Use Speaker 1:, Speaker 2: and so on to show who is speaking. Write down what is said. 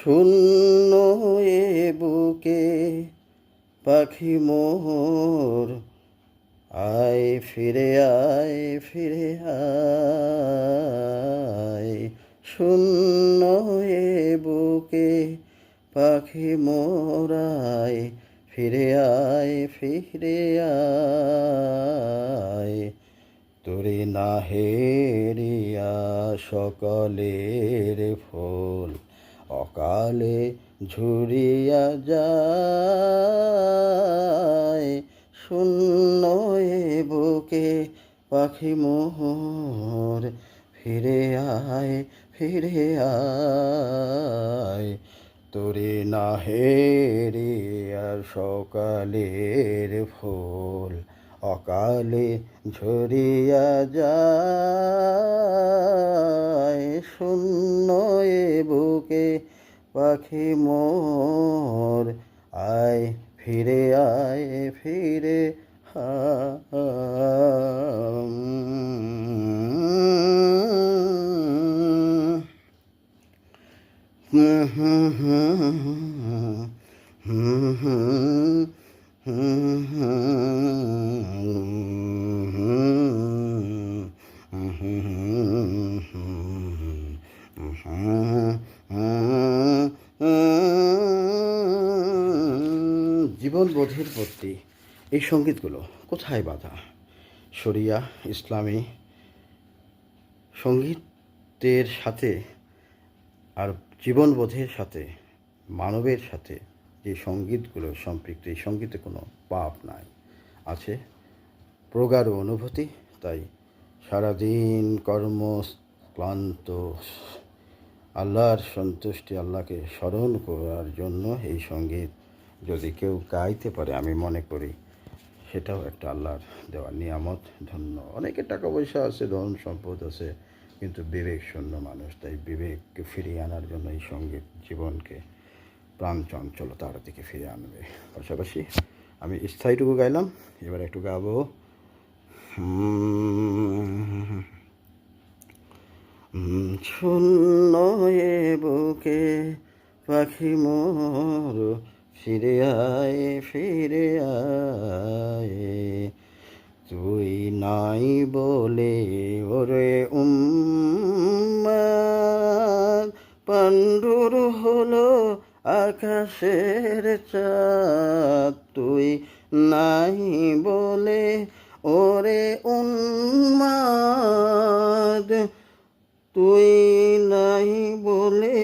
Speaker 1: শূন্য এ বুকে পাখি মোর, আয় ফিরে আয় ফিরে আয়। শূন্য এ বুকে পাখি মোর, আয় ফিরে আয় ফিরে আয়। তোরে না হেরিয়া সকলের ফুল অকালে ঝুরিয়া যায়। শূন্য এ বুকে পাখি মোর, ফিরে আয় ফিরে আয়। তোরে না হেরিয়া সকালের ফুল অকালে ঝরিয়া যায়। শূন্য এ বুকে পাখি মোর, আয় ফিরে আয় ফিরে জীবনবোধের প্রতি এই সঙ্গীতগুলো কোথায় বাধা? শরিয়া ইসলামী সঙ্গীতের সাথে আর জীবনবোধের সাথে, মানবের সাথে যে সঙ্গীতগুলো সম্পৃক্ত, এই সঙ্গীতে কোনো পাপ নাই, আছে প্রগাঢ় অনুভূতি। তাই সারাদিন কর্ম ক্লান্ত আল্লাহর সন্তুষ্টি, আল্লাহকে স্মরণ করার জন্য এই সঙ্গীত যদি কেউ গাইতে পারে, আমি মনে করি সেটাও একটা আল্লাহর দেওয়া নিয়ামত, ধন্য। অনেকের টাকা পয়সা আছে, ধন সম্পদ আছে, কিন্তু বিবেক শূন্য মানুষ। তাই বিবেককে ফিরিয়ে আনার জন্য এই সঙ্গীত জীবনকে প্রাণ চঞ্চলতার দিকে ফিরে আনবে। পাশাপাশি আমি স্থায়ীটুকু গাইলাম, এবার একটু গাবো। শূন্য এ বুকে পাখি মোর, ফিরে আয় ফিরে আয়। তুই নাই বলে ওরে উম্মাদ, পাণ্ডুর হলো আকাশের চাঁদ। তুই নাই বলে ওরে উম্মাদ, তুই নাই বলে